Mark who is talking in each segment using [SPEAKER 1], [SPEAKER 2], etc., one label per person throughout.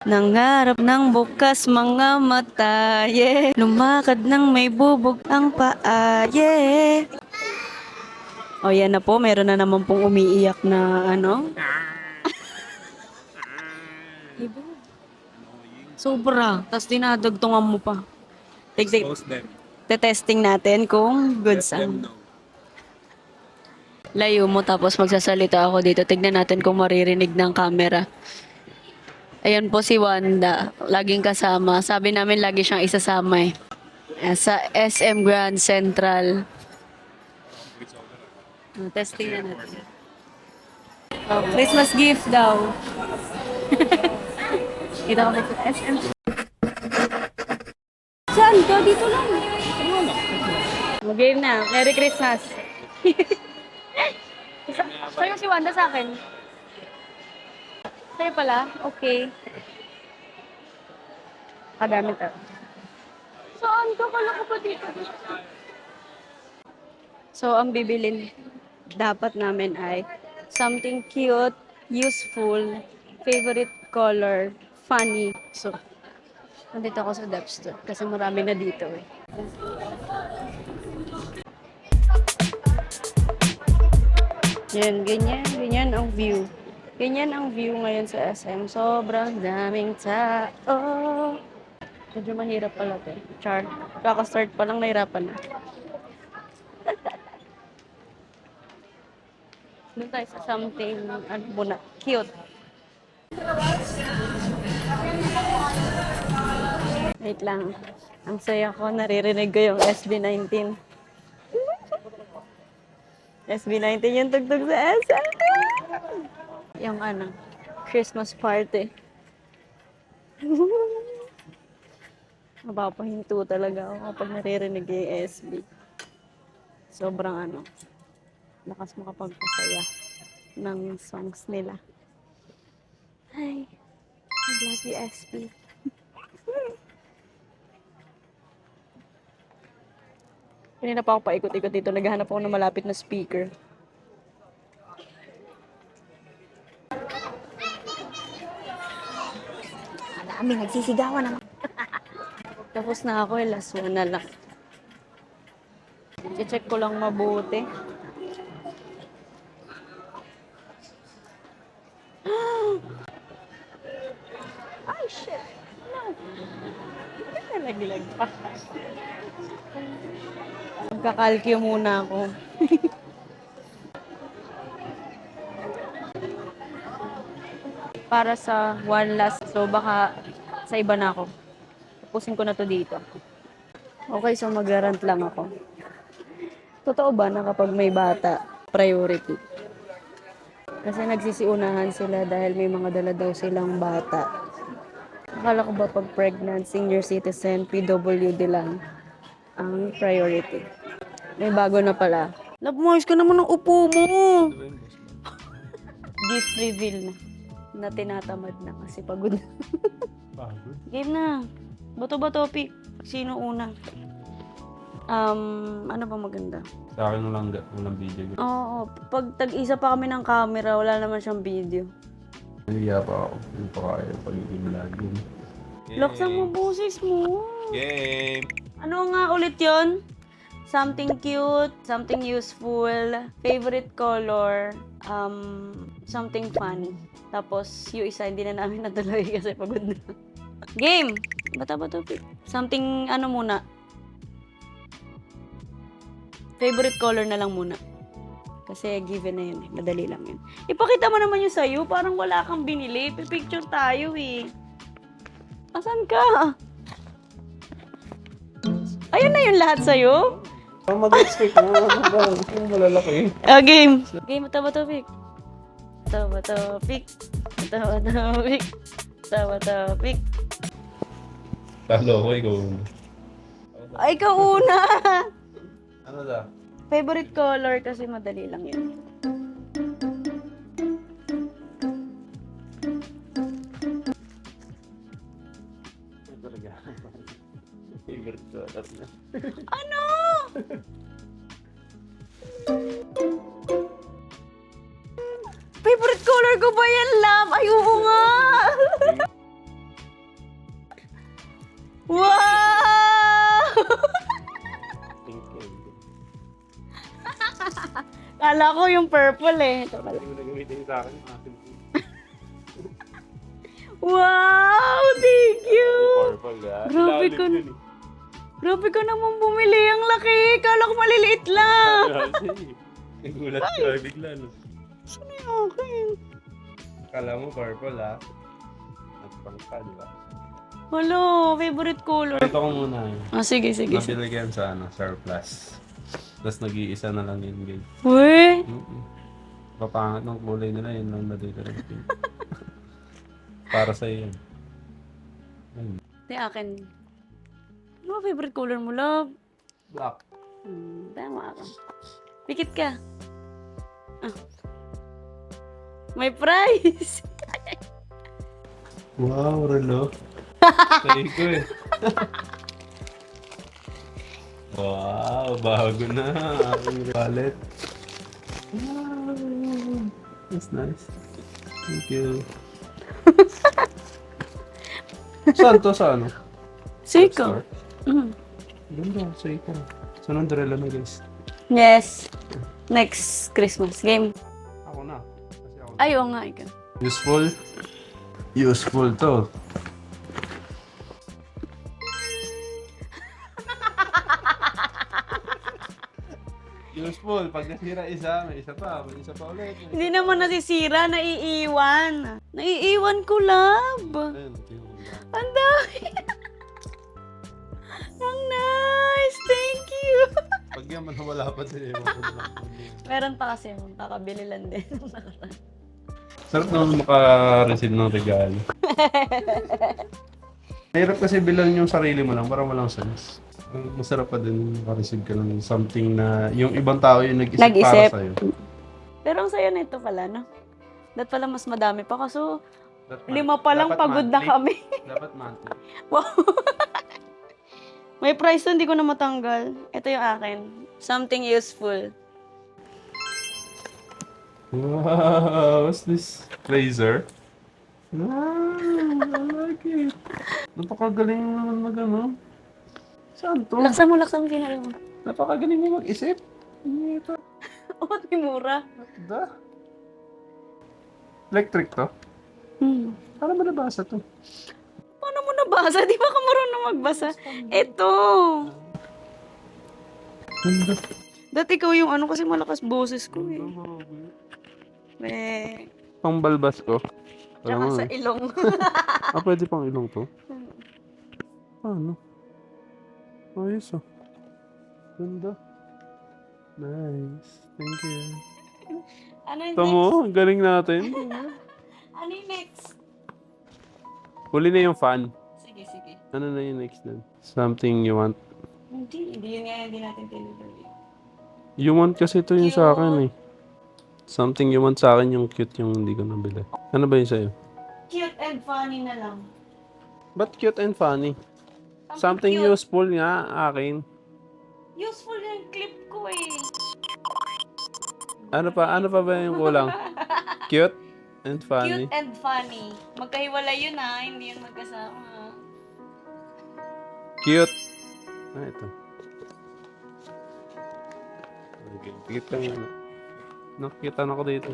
[SPEAKER 1] Nangarap ng bukas mga mata, yeah. Lumakad ng may bubog ang paa, yeah. O yan na po, meron na naman pong umiiyak na ano. Ibo. Sobra, tas dinadagtungan mo pa.
[SPEAKER 2] Expose them.
[SPEAKER 1] Te-testing natin kung
[SPEAKER 2] Let
[SPEAKER 1] goods
[SPEAKER 2] them
[SPEAKER 1] ang
[SPEAKER 2] know.
[SPEAKER 1] layo mo tapos magsasalita ako dito. Tignan natin kung maririnig ng camera. Ayan po si Wanda, laging kasama. Sabi namin lagi siyang isasama eh. Sa SM Grand Central. Testing na natin. Oh, Christmas gift daw. Kita ko sa SM. Saan ka? Dito lang. Mag-game na. Merry Christmas. Sa'yo si Wanda sa akin. Sa'yo pala? Okay. Kadami to. Saan ka? Kala ko pa dito. So, ang bibilin dapat namin ay something cute, useful, favorite color, funny. So, nandito ako sa Dep Store kasi marami na dito eh. Yan, ganyan ang view. Ganyan ang view ngayon sa SM. Sobrang daming tao. Medyo mahirap pala to. Char. Kaka-start pa lang, nahirapan na. Doon tayo sa something, ano muna, cute. Wait lang. Ang saya ko, naririnig ko yung SB19. SB19 yung tugtog sa SM. Yung ano, Christmas party. Mapapahinto talaga ako kapag naririnig yung SB. Sobrang ano, lakas makapagpasaya ng songs nila. Hi, I love you, SB. Kanina pa ako paikot-ikot dito, naghahanap ako ng malapit na speaker. Dami, nagsisigawan naman. Tapos na ako, last one na lang. I-check ko lang mabuti. Ay, shit! No! Nalaglag pa. Magkakalkyo muna ako. Para sa one last, so baka sa iba na ako. Tapusin ko na to dito. Okay, so mag-rant lang ako. Totoo ba na kapag may bata, priority? Kasi nagsisiunahan sila dahil may mga dala daw silang bata. Akala ko ba pag pregnant, senior citizen, PWD lang ang priority. May bago na pala. Love, moist ka naman ng upo mo! Gift reveal na. Na tinatamad na kasi pagod na.
[SPEAKER 2] Pagod?
[SPEAKER 1] Game na. Bato ba topic? Sino una? Ano ba maganda?
[SPEAKER 2] Sa akin walang video.
[SPEAKER 1] Oo, pag tag-isa pa kami ng camera, wala naman siyang video.
[SPEAKER 2] Nahiya pa ako. Hindi pa kaya pagiging lagi.
[SPEAKER 1] Laksan mo boses mo.
[SPEAKER 2] Game!
[SPEAKER 1] Ano nga ulit yon? Something cute, something useful, favorite color, something funny. Tapos yung isa hindi na namin natuloy kasi pagod na. Game! Bata ba topic? Something ano muna? Favorite color na lang muna. Kasi given na yun eh. Madali lang yun. Ipakita mo naman yung sa'yo. Parang wala kang binili. Pipicture tayo eh. Asan ka? Ayun na yung lahat sa'yo?
[SPEAKER 2] Mag-expect mo. Ano ba? Ano malalaki?
[SPEAKER 1] Game. Game, tawa topic. Tawa topic. Tawa topic. Tawa topic.
[SPEAKER 2] Talo ko, ikaw.
[SPEAKER 1] Ay, ikaw una.
[SPEAKER 2] Ano da?
[SPEAKER 1] Favorite color kasi madali lang yun.
[SPEAKER 2] Talaga. Favorite color na.
[SPEAKER 1] Ano? Favorite color ko ba yan, love? Ay, oo nga. Kala ko yung purple eh. Ito pala.
[SPEAKER 2] Hindi mo nagamitin sa akin.
[SPEAKER 1] Wow! Thank you!
[SPEAKER 2] Purple ah.
[SPEAKER 1] Grabe
[SPEAKER 2] Ilalim
[SPEAKER 1] ka
[SPEAKER 2] yun eh.
[SPEAKER 1] Grabe ka naman bumili. Ang laki. Kala ko maliliit lang.
[SPEAKER 2] Nagulat ka bigla no.
[SPEAKER 1] Saan yung akin?
[SPEAKER 2] Akala mo purple ah. At pangka, di ba?
[SPEAKER 1] Wala, favorite color.
[SPEAKER 2] Ito ko muna eh.
[SPEAKER 1] Ah, sige, sige.
[SPEAKER 2] Nabili ko yan sa surplus. Tapos nag-iisa na lang yun guys.
[SPEAKER 1] Uy!
[SPEAKER 2] Papangat ng kulay nila yun lang nadito rin. Para sa iyo.
[SPEAKER 1] Ito yung akin. Ano ba favorite color mo, love?
[SPEAKER 2] Black.
[SPEAKER 1] Tama ako. Pikit ka. Ah. May prize!
[SPEAKER 2] Wow, relo. Sa'yo ko eh. Wow, bago na. Aking wallet. Wow. That's nice. Thank you. Saan to? Sa ano?
[SPEAKER 1] Siko.
[SPEAKER 2] Store? Ganda, Seiko. Saan ang relo na guys?
[SPEAKER 1] Yes. Next Christmas game.
[SPEAKER 2] Ako na. Kasi ako na.
[SPEAKER 1] Ay, oo nga, ikaw.
[SPEAKER 2] Useful? Useful to. Useful. Pag nasira isa, may isa pa. May isa pa ulit.
[SPEAKER 1] Hindi naman nasisira, naiiwan. Naiiwan ko, love.
[SPEAKER 2] Ayun, ito yung ganda.
[SPEAKER 1] Ang dami. Ang nice. Thank you.
[SPEAKER 2] Pag yan man wala pa din.
[SPEAKER 1] Meron pa kasi, kakabili lang din.
[SPEAKER 2] Sarap naman maka-receive ng regalo. Mahirap kasi bilang yung sarili mo lang, parang walang sense. Masarap pa din maka-receive ka ng something na yung ibang tao yung nag-isip para
[SPEAKER 1] Nag-isip.
[SPEAKER 2] sa'yo.
[SPEAKER 1] Pero ang saya na ito pala, no? Dapat pala mas madami pa. Kaso,
[SPEAKER 2] Dapat
[SPEAKER 1] 5 pa lang
[SPEAKER 2] dapat
[SPEAKER 1] pagod na
[SPEAKER 2] monthly.
[SPEAKER 1] kami.
[SPEAKER 2] Dapat monthly.
[SPEAKER 1] Wow. May price to, hindi ko na matanggal. Ito yung akin. Something useful.
[SPEAKER 2] Wow, what's this? Razor? Wow, I like it. Napakagaling mo naman mag-ano. Saan to?
[SPEAKER 1] Laksan mo kinala mo.
[SPEAKER 2] Napakagaling mo mag-isip. Ito.
[SPEAKER 1] Oh, timura.
[SPEAKER 2] Da. Electric to? Paano mo nabasa to?
[SPEAKER 1] Paano mo nabasa? Di ba ka marunong magbasa? Ito.
[SPEAKER 2] Ganda.
[SPEAKER 1] Dati ikaw yung ano kasi malakas boses ko eh.
[SPEAKER 2] Pangbalbas ko.
[SPEAKER 1] Tsaka
[SPEAKER 2] Alam mo
[SPEAKER 1] sa
[SPEAKER 2] eh.
[SPEAKER 1] ilong.
[SPEAKER 2] Pwede pang ilong to? Paano? Ayos oh. Ganda. Nice. Thank you.
[SPEAKER 1] Ano yung
[SPEAKER 2] Tamo,
[SPEAKER 1] next?
[SPEAKER 2] ang galing natin.
[SPEAKER 1] Ano yung next?
[SPEAKER 2] Huli na yung fan.
[SPEAKER 1] Sige, sige.
[SPEAKER 2] Ano na yung next nun? Something you want.
[SPEAKER 1] Hindi yun nga hindi natin tinutuloy.
[SPEAKER 2] You want kasi ito yung sa akin eh. Something you want sa akin yung cute yung hindi ko nabili. Ano ba yung sa'yo?
[SPEAKER 1] Cute and funny na lang.
[SPEAKER 2] Ba't cute and funny? Something
[SPEAKER 1] cute.
[SPEAKER 2] useful nga akin.
[SPEAKER 1] Useful yung clip ko eh.
[SPEAKER 2] Ano pa ba yung kulang? Cute and funny.
[SPEAKER 1] Cute and funny. Magkahiwalay yun ha, hindi yun magkasama.
[SPEAKER 2] Cute. Ah, ito. Okay, tigit ka nga. Nakikita na ako dito.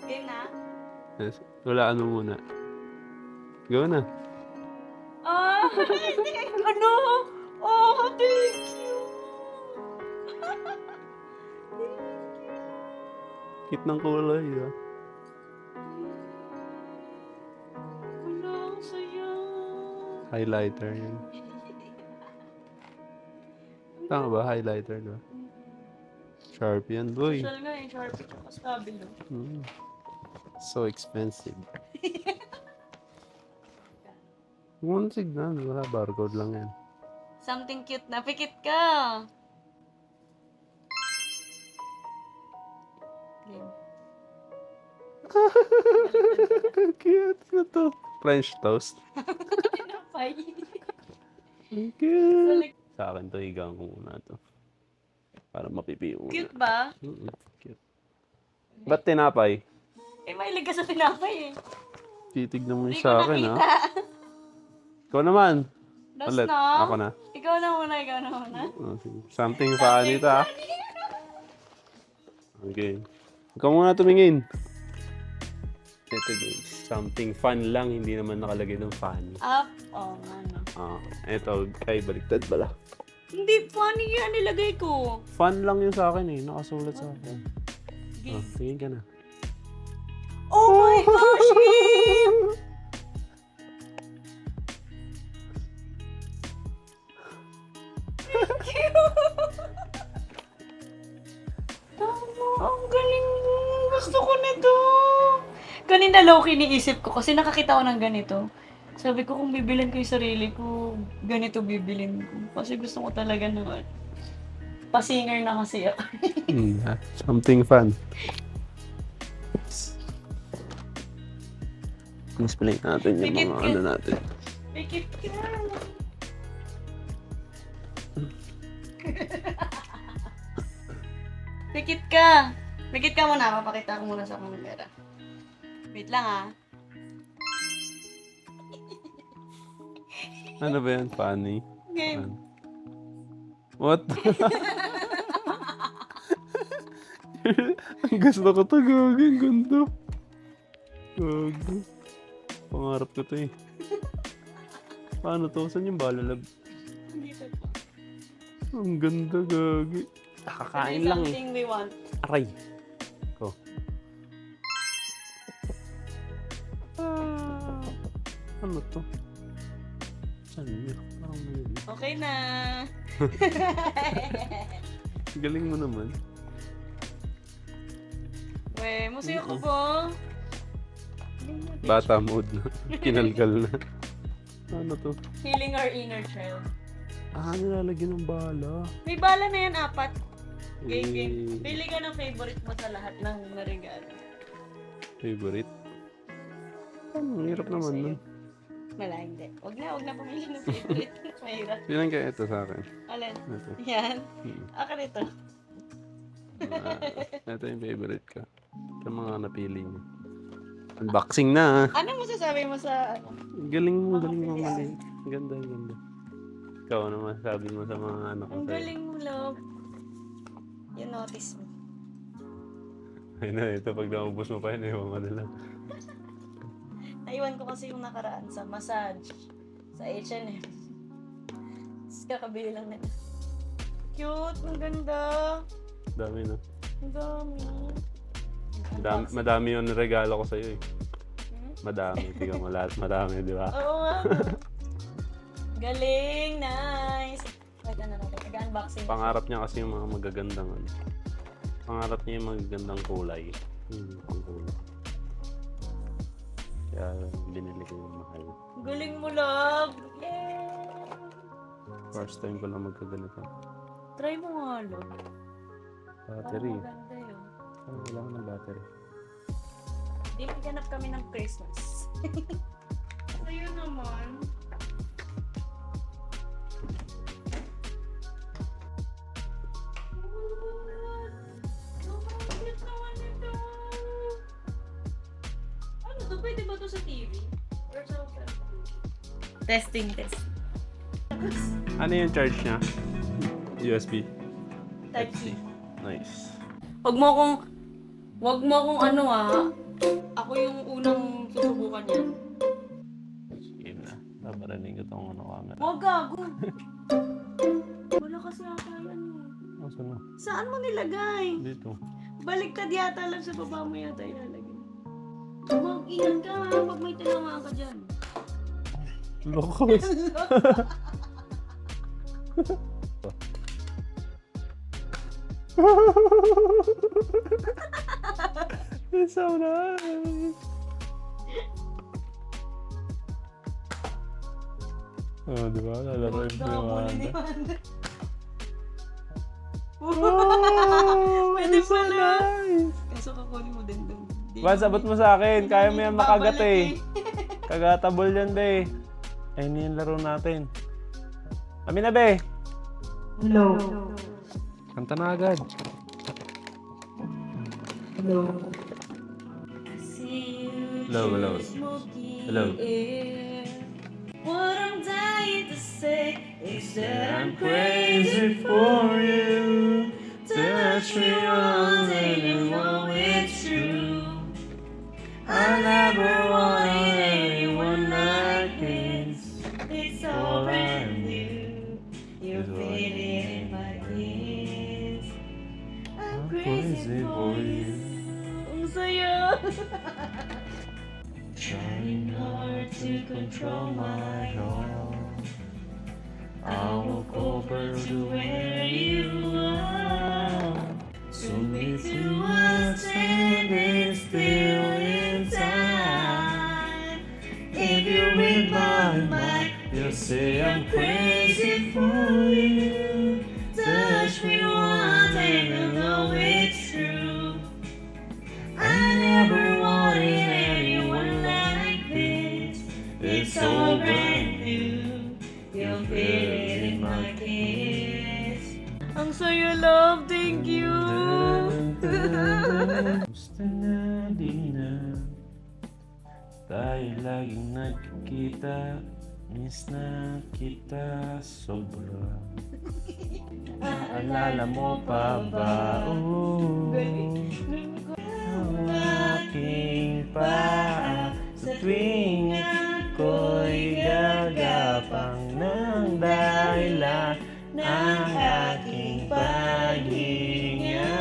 [SPEAKER 1] Game na?
[SPEAKER 2] Yes. Walaan mo muna. Go na.
[SPEAKER 1] Ah! Ano? Oh, thank you!
[SPEAKER 2] Cute ng kulay, ah.
[SPEAKER 1] Wala, ang saya.
[SPEAKER 2] Highlighter yan. Tama ba? Highlighter, no? Sharp yan, boy.
[SPEAKER 1] Social nga eh, Sharpie ko. Mas kabilo.
[SPEAKER 2] So expensive. Kung tignan, wala. Barcode lang yan.
[SPEAKER 1] Something cute na. Pikit ka! Game.
[SPEAKER 2] Cute ko to. French toast.
[SPEAKER 1] Tinapay.
[SPEAKER 2] Ang cute. Sa akin to, higang ko muna to. Para mapipiyo muna.
[SPEAKER 1] Cute ba?
[SPEAKER 2] Cute. Ba't tinapay?
[SPEAKER 1] Eh, mahilig ka sa tinapay eh.
[SPEAKER 2] Titignan mo
[SPEAKER 1] Hindi
[SPEAKER 2] yung
[SPEAKER 1] ko
[SPEAKER 2] sa akin,
[SPEAKER 1] nakita.
[SPEAKER 2] ha? Ikaw naman.
[SPEAKER 1] Last
[SPEAKER 2] Ulit.
[SPEAKER 1] na?
[SPEAKER 2] Ako na.
[SPEAKER 1] Ikaw na muna, ikaw na muna.
[SPEAKER 2] Oh, sige. Something funny ta. Okay. Ikaw muna tumingin. Ito guys. Something fun lang. Hindi naman nakalagay ng funny.
[SPEAKER 1] Up. Oh, ano.
[SPEAKER 2] Ito. Ay, baliktad pala.
[SPEAKER 1] Hindi funny yan, nilagay ko.
[SPEAKER 2] Fun lang yun sa akin eh. Nakasulat sa akin. Tingin ka na.
[SPEAKER 1] Oh my gosh, Kim! Tama, ang galing mo. Gusto ko nito. Kanina low-key niisip ko kasi nakakita ko ng ganito. Sabi ko kung bibilin ko yung sarili ko, ganito bibilin ko. Kasi gusto ko talaga naman. Pa-singer na kasi ako.
[SPEAKER 2] Something fun. Explain natin yung
[SPEAKER 1] Pikit
[SPEAKER 2] mga
[SPEAKER 1] ka.
[SPEAKER 2] ano natin.
[SPEAKER 1] Pikit ka. Pikit ka. Pikit ka muna. Papakita ko muna sa camera. Wait lang ah.
[SPEAKER 2] Ano ba yan? Funny?
[SPEAKER 1] Game.
[SPEAKER 2] What? Ang gusto ko to, gagi. Ang ganda. Gagi. Pangarap ko to eh. Paano to? Saan yung balalab?
[SPEAKER 1] Dito po.
[SPEAKER 2] Ang ganda, gagi. Nakakain lang eh.
[SPEAKER 1] Something we want.
[SPEAKER 2] Aray. Ko. Ano to? Saan yun? Parang may...
[SPEAKER 1] Okay na.
[SPEAKER 2] Galing mo naman.
[SPEAKER 1] We, musuyo ko po.
[SPEAKER 2] Bata mode na. Kinalgal na. Ano to?
[SPEAKER 1] Healing our inner child.
[SPEAKER 2] Nilalagyan ng bala.
[SPEAKER 1] May bala na yan, 4. Game, game.
[SPEAKER 2] Eh,
[SPEAKER 1] Pili ka ng favorite mo sa lahat ng regalo.
[SPEAKER 2] favorite? Ang hirap naman nun.
[SPEAKER 1] Wala, hindi. Huwag na pumili ng favorite. Mahirap.
[SPEAKER 2] Pilan kaya ito sa akin?
[SPEAKER 1] Alin?
[SPEAKER 2] Ito.
[SPEAKER 1] Yan.
[SPEAKER 2] Hmm.
[SPEAKER 1] Akin ito.
[SPEAKER 2] Ito yung favorite ka. Ito ang mga napili niya. Unboxing na.
[SPEAKER 1] Ano masasabi mo sa ano?
[SPEAKER 2] Galing mo mali. Ganda. Ikaw ano masasabi mo sa mga ano ko
[SPEAKER 1] Ang
[SPEAKER 2] sa'yo?
[SPEAKER 1] galing mo, love. You notice me.
[SPEAKER 2] Ay na, ito pag naubos mo pa yun, ewan ko na lang.
[SPEAKER 1] Naiwan ko kasi yung nakaraan sa massage. Sa H&M. Tapos kakabili lang nila. Cute, ang ganda.
[SPEAKER 2] Dami na.
[SPEAKER 1] Ang dami.
[SPEAKER 2] Madami yung regalo ko sa'yo eh.
[SPEAKER 1] Hmm?
[SPEAKER 2] Madami. Tingnan mo lahat. Madami, di ba?
[SPEAKER 1] Oo nga. Galing, nice. Wait, ano natin? Nag-unboxing.
[SPEAKER 2] Pangarap niya kasi yung mga magagandang ano. Pangarap niya yung magagandang kulay. Ang kulay. Kaya binili ko yung mahal.
[SPEAKER 1] Galing mo, love. Yeah.
[SPEAKER 2] First time ko lang magkaganito.
[SPEAKER 1] Try mo nga, love.
[SPEAKER 2] Battery.
[SPEAKER 1] Parang maganda yun.
[SPEAKER 2] Wala ko ng battery.
[SPEAKER 1] Di maghanap kami ng Christmas. Ayun naman. Ano to? Pwede ba to sa TV? Or sa testing test.
[SPEAKER 2] Ano yung charge niya? USB.
[SPEAKER 1] Type-C.
[SPEAKER 2] Nice.
[SPEAKER 1] Wag mo akong ano ako yung unang susubukan yan.
[SPEAKER 2] Game na. Babaraning ko itong ano camera.
[SPEAKER 1] Wag gago. Wala kasi ata yan.
[SPEAKER 2] Saan mo?
[SPEAKER 1] Saan mo nilagay?
[SPEAKER 2] Dito.
[SPEAKER 1] Baliktad yata lang sa baba mo yata ilalagay. Mag-ingat ka ha pag may tinamaan ka dyan.
[SPEAKER 2] Lokos. It's so nice. Oh, di ba? Lalaro yung
[SPEAKER 1] Nakabuli ni
[SPEAKER 2] Wanda.
[SPEAKER 1] Wanda.
[SPEAKER 2] Oh,
[SPEAKER 1] Pwede
[SPEAKER 2] it's so
[SPEAKER 1] pala.
[SPEAKER 2] nice.
[SPEAKER 1] Kaso kakunin mo din dun.
[SPEAKER 2] Bas, abot mo sa akin. Kaya mo yan makagat eh.
[SPEAKER 1] Babalik
[SPEAKER 2] Kagatabol yan, be. Ayun yung laro natin. Kami na, be.
[SPEAKER 1] Hello.
[SPEAKER 2] Kanta na agad.
[SPEAKER 1] Hello.
[SPEAKER 2] Hello, hello. Hello.
[SPEAKER 1] What I'm dying to say is that
[SPEAKER 2] I'm crazy for you. Touch me once and you know it's true. I never wanted anyone like this.
[SPEAKER 1] it's
[SPEAKER 2] All
[SPEAKER 1] all
[SPEAKER 2] I
[SPEAKER 1] brand new. You
[SPEAKER 2] is what
[SPEAKER 1] fit in my kiss. I'm crazy for you. Ang saya. Trying hard to control my heart. I walk over to where you are. So me to understand it's still in time. If you read my mind, you'll say I'm crazy for you. Touch me once and I know it's true. I never wanted anyone like this. It's all brand new. You'll feel it in my kiss. Ang saya, love. Thank you.
[SPEAKER 2] Gusto na di na tayo laging nagkikita. Miss na kita sobra. Naalala mo pa ba? Oh, ang aking paa sa tuwing ako'y gagapang ng dahilan ng aking paghinga.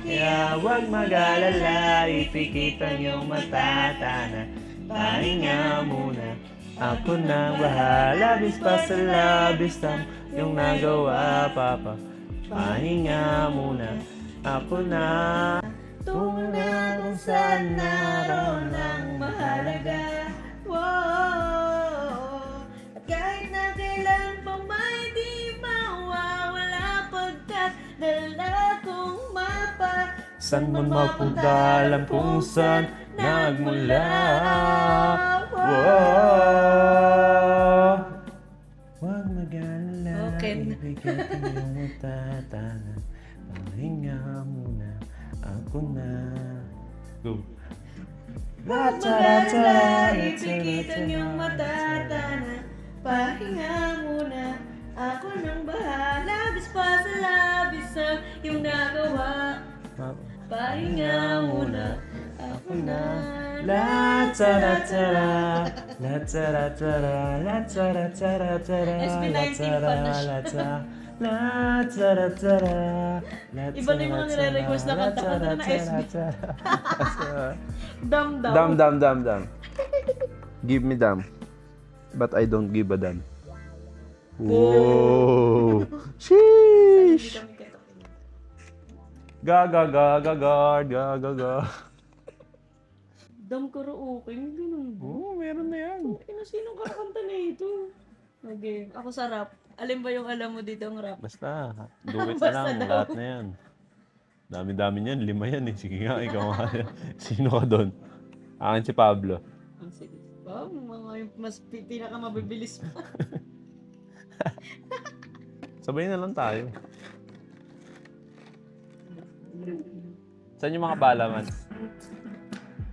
[SPEAKER 2] Kaya huwag mag-alala, ipikit ang iyong matatana. Pahinga muna, ako na bahala. Bis pa sa labis ng iyong nagawa, Papa. Pahinga muna, ako na.
[SPEAKER 1] Tungo na kung saan naroon ang mahalaga. Wow. At kahit na kailan pa may di mawawala, pagkat dala kong mapa.
[SPEAKER 2] Saan man mapunta, alam kung saan nagmula. Wow. Huwag mag-alala,
[SPEAKER 1] Okay.
[SPEAKER 2] ibigay ko yung matatana. Pahinga muna, ako na. Go.
[SPEAKER 1] Huwag mag-alala, ipikit ang iyong matatana. Pahinga muna, ako nang bahala. Bis pa sa labis ang iyong nagawa. Pahinga muna, ako na.
[SPEAKER 2] La tara tara, la tara tara, la tara tara tara,
[SPEAKER 1] SB19 pa na siya.
[SPEAKER 2] la tara tara, la
[SPEAKER 1] Iba na yung mga nire-request na kanta ko na SB. Dam daw.
[SPEAKER 2] Dam. Give me dam. But I don't give a damn. Whoa! Sheesh! Ga.
[SPEAKER 1] Dam karaoke, may ganun ba?
[SPEAKER 2] Oo, meron na yan.
[SPEAKER 1] Sinong kakanta na ito? Okay, ako sa rap. Alin ba yung alam mo dito ang rap?
[SPEAKER 2] Basta, do it na
[SPEAKER 1] Basta
[SPEAKER 2] lang.
[SPEAKER 1] daw.
[SPEAKER 2] Lahat na yan. Dami-dami niyan. 5 yan eh. Sige nga, ikaw nga. Sino ka doon? Akin si Pablo.
[SPEAKER 1] Ah, sige. Wow, mga yung mas pinakamabibilis pa.
[SPEAKER 2] Sabay na lang tayo. Saan yung mga bala, man?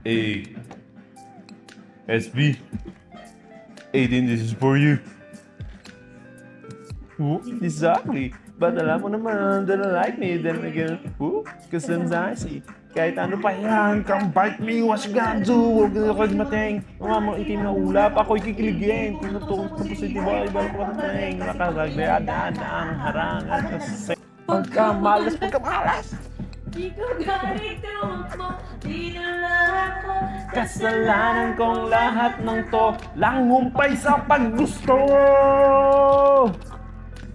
[SPEAKER 2] A. SB. 18, this is for you. Ooh, exactly. But alam mo naman, that I like me, then again, ooh, cause I'm dicey. Kahit ano pa yan, come bite me, what you gonna do? Huwag na ako mateng. Mga itim na ulap, ako'y kikiligin. Kung natutok sa positibo, ay balik ko mateng. Nakagagbayadaan ang harangan. Pagkamalas.
[SPEAKER 1] Ikaw galing mo, dinala ko.
[SPEAKER 2] Kasalanan kong lahat ng to, langhumpay sa paggusto.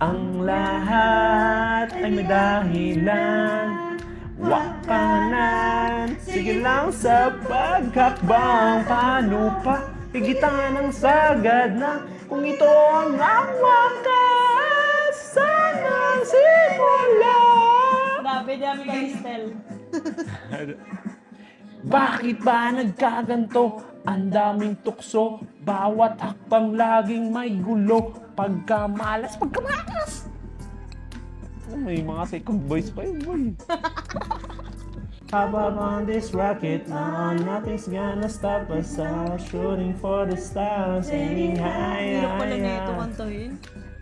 [SPEAKER 2] Ang lahat ay may dahilan, wakanan. Sige lang sa pagkakbang, paano pa higitan ng sagad na kung ito ang wakas, sana simula.
[SPEAKER 1] Grabe, dami ka Estel.
[SPEAKER 2] Bakit ba nagkaganto? Ang daming tukso, bawat hakbang laging may gulo. Pagkamalas. May mga second voice pa yun, boy. Hop up on this rocket, no, nothing's gonna stop us. I'm shooting for the stars, aiming high,
[SPEAKER 1] Hirap pala nito
[SPEAKER 2] high,
[SPEAKER 1] kantahin.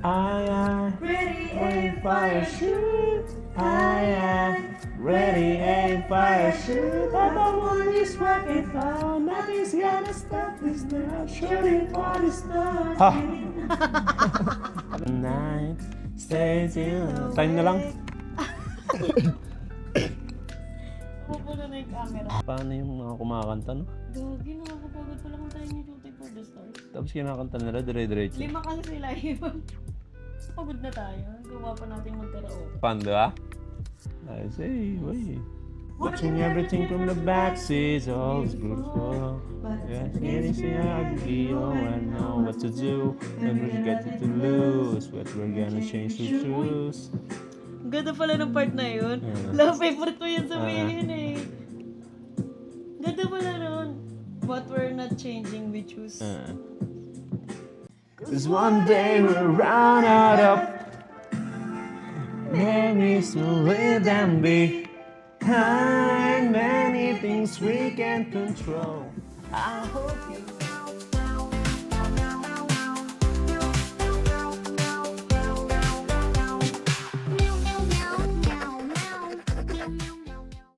[SPEAKER 2] high, ready, fire, shoot, high, ready, aim, fire, shoot. Hop up on this rocket, no, nothing's gonna stop us now. Shooting for the stars. Ha! Night, stay till time na lang.
[SPEAKER 1] Pupuno na yung camera.
[SPEAKER 2] Paano yung mga kumakanta, no?
[SPEAKER 1] Gagi, nakakapagod pala kung tayo ni Shooting for the Stars.
[SPEAKER 2] Tapos kinakanta nila dire-diretso.
[SPEAKER 1] 5 kasi sila yun. Pagod na tayo. Gawa pa natin mag-karaoke.
[SPEAKER 2] Pando, ah? I say, wait. Watching everything from the back seats, all is beautiful. Yeah, getting so ugly, oh, I know what to do. And we got it to lose, but we're gonna change the truth.
[SPEAKER 1] Ang ganda pala ng part na yun. Love, favorite ko yan sabihin eh. Ganda pala nun. But we're not changing, we choose.
[SPEAKER 2] Cause one day we'll run out of memories to live and be. And many things we can't control. I hope you